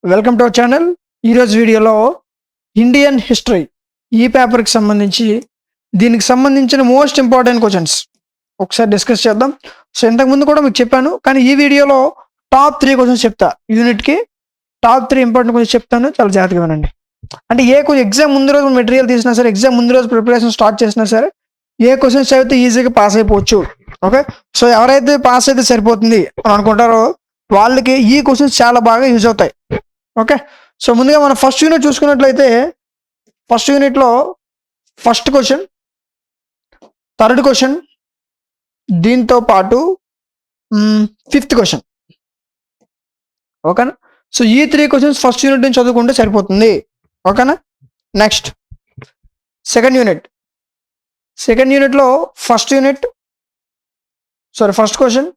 Welcome to our channel. ఈరోజు వీడియోలో Indian history ఈ పేపర్కి సంబంధించి దీనికి సంబంధించిన మోస్ట్ ఇంపార్టెంట్ క్వశ్చన్స్ ఒకసారి డిస్కస్ చేద్దాం. సో ఇంతకుముందు కూడా మీకు చెప్పాను, కానీ ఈ వీడియోలో టాప్ 3 క్వశ్చన్స్ చెప్తా. యూనిట్కి టాప్ 3 ఇంపార్టెంట్ క్వశ్చన్స్ చెప్తాను, చాలా జాగ్రత్తగా వినండి. అంటే ఏ కొంచెం ఎగ్జామ్ ముందు రోజు మెటీరియల్ తీసినా సరే, ఎగ్జామ్ ముందు రోజు ప్రిపరేషన్ స్టార్ట్ చేసినా సరే, ఏ క్వశ్చన్స్ చదివితే ఈజీగా పాస్ అయిపోవచ్చు. ఓకే, సో ఎవరైతే పాస్ అయితే సరిపోతుంది అని అనుకుంటారో వాళ్ళకి ఈ క్వశ్చన్స్ చాలా బాగా యూజ్ అవుతాయి. ఓకే, సో ముందుగా మనం ఫస్ట్ యూనిట్ చూసుకున్నట్లయితే ఫస్ట్ యూనిట్లో ఫస్ట్ క్వశ్చన్, థర్డ్ క్వశ్చన్, దీంతో పాటు 5th క్వశ్చన్. ఓకేనా, సో ఈ 3 క్వశ్చన్స్ ఫస్ట్ యూనిట్ నుంచి చదువుకుంటే సరిపోతుంది. ఓకేనా, నెక్స్ట్ సెకండ్ యూనిట్లో ఫస్ట్ క్వశ్చన్,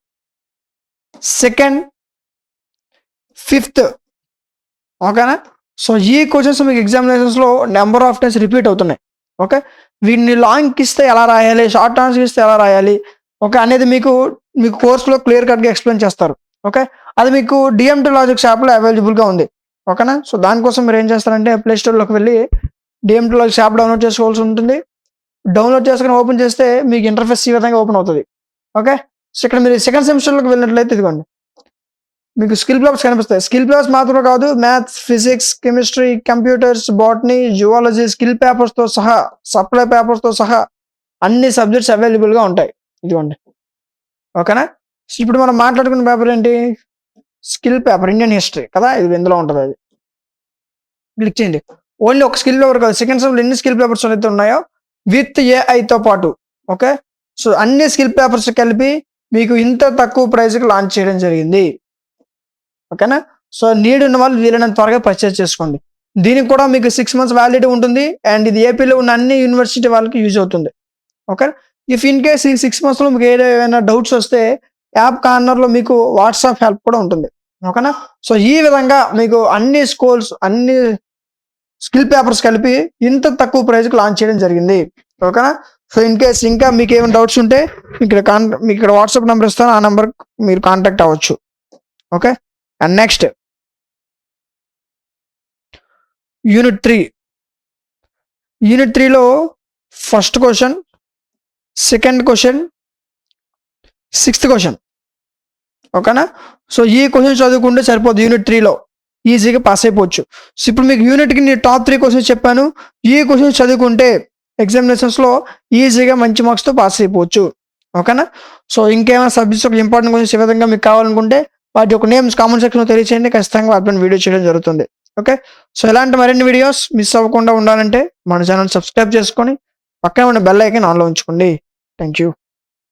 సెకండ్, 5th. ఓకేనా, సో ఈ క్వశ్చన్స్ మీకు ఎగ్జామినేషన్స్లో నెంబర్ ఆఫ్ టైమ్స్ రిపీట్ అవుతున్నాయి. ఓకే, వీటిని లాంగ్ ఇస్తే ఎలా రాయాలి, షార్ట్ ఆన్సర్ ఇస్తే ఎలా రాయాలి, ఓకే అనేది మీకు కోర్సులో క్లియర్ కట్గా ఎక్స్ప్లెయిన్ చేస్తారు. ఓకే, అది మీకు డిఎంటీ లాజిక్స్ యాప్లో అవైలబుల్గా ఉంది. ఓకేనా, సో దానికోసం మీరు ఏం చేస్తారంటే ప్లే స్టోర్లోకి వెళ్ళి డిఎంటీ లాజిక్స్ యాప్ డౌన్లోడ్ చేసుకోవాల్సి ఉంటుంది. డౌన్లోడ్ చేసుకుని ఓపెన్ చేస్తే మీకు ఇంటర్ఫేస్ ఈ విధంగా ఓపెన్ అవుతుంది. ఓకే, సో ఇక్కడ మీరు సెకండ్ సెమిస్టర్లోకి వెళ్ళినట్లయితే ఇదిగోండి మీకు స్కిల్ పేపర్స్ కనిపిస్తాయి. స్కిల్ పేపర్స్ మాత్రమే కాదు, maths, physics, chemistry, computers, botany, zoology, skill పేపర్స్తో సహా, సప్లై పేపర్స్తో సహా అన్ని సబ్జెక్ట్స్ అవైలబుల్గా ఉంటాయి. ఇదిగోండి. ఓకేనా, ఇప్పుడు మనం మాట్లాడుకున్న పేపర్ ఏంటి, స్కిల్ పేపర్, ఇండియన్ హిస్టరీ కదా, ఇది ఇందులో ఉంటుంది. అది క్లిక్ చేయండి. ఓన్లీ ఒక స్కిల్ పేపర్ కాదు, సెకండ్ సెమ్లో ఎన్ని స్కిల్ పేపర్స్ అయితే ఉన్నాయో విత్ ఏఐతో పాటు. ఓకే, సో అన్ని స్కిల్ పేపర్స్ కలిపి మీకు ఇంత తక్కువ ప్రైస్కి లాంచ్ చేయడం జరిగింది. ఓకేనా, సో నీడ్ ఉన్న వాళ్ళు వీలైనంత త్వరగా పర్చేస్ చేసుకోండి. దీనికి కూడా మీకు 6 months వ్యాలిడిటీ ఉంటుంది, అండ్ ఇది ఏపీలో ఉన్న అన్ని యూనివర్సిటీ వాళ్ళకి యూజ్ అవుతుంది. ఓకే, ఇఫ్ ఇన్ కేస్ ఈ 6 monthsలో మీకు ఏదైనా డౌట్స్ వస్తే యాప్ కార్నర్లో మీకు వాట్సాప్ హెల్ప్ కూడా ఉంటుంది. ఓకేనా, సో ఈ విధంగా మీకు అన్ని స్కిల్ పేపర్స్ కలిపి ఇంత తక్కువ ప్రైస్కి లాంచ్ చేయడం జరిగింది. ఓకేనా, సో ఇన్ కేస్ ఇంకా మీకు ఏమైనా డౌట్స్ ఉంటే మీకు ఇక్కడ వాట్సాప్ నెంబర్ ఇస్తాను, ఆ నెంబర్ మీరు కాంటాక్ట్ అవ్వచ్చు. ఓకే, అండ్ నెక్స్ట్ యూనిట్ 3లో first question, second question, 6th question. ఓకేనా, సో ఈ క్వశ్చన్ చదువుకుంటే సరిపోదు. యూనిట్ 3లో ఈజీగా పాస్ అయిపోవచ్చు. సో ఇప్పుడు మీకు యూనిట్కి నేను టాప్ 3 క్వశ్చన్స్ చెప్పాను. ఈ క్వశ్చన్స్ చదువుకుంటే ఎగ్జామినేషన్స్లో ఈజీగా మంచి మార్క్స్తో పాస్ అయిపోవచ్చు. ఓకేనా, సో ఇంకేమైనా సబ్జెక్ట్స్ ఒక ఇంపార్టెంట్ క్వశ్చన్స్ ఏ విధంగా మీకు కావాలనుకుంటే వాటి యొక్క నేమ్స్ కామెంట్ సెక్షన్లో తెలియచేయండి, ఖచ్చితంగా వాటిపైన వీడియో చేయడం జరుగుతుంది. ఓకే, సో ఇలాంటి మరిన్ని వీడియోస్ మిస్ అవ్వకుండా ఉండాలంటే మన ఛానల్ సబ్స్క్రైబ్ చేసుకొని పక్కన ఉన్న బెల్ ఐకాన్ ఆన్లో ఉంచుకోండి. Thank you.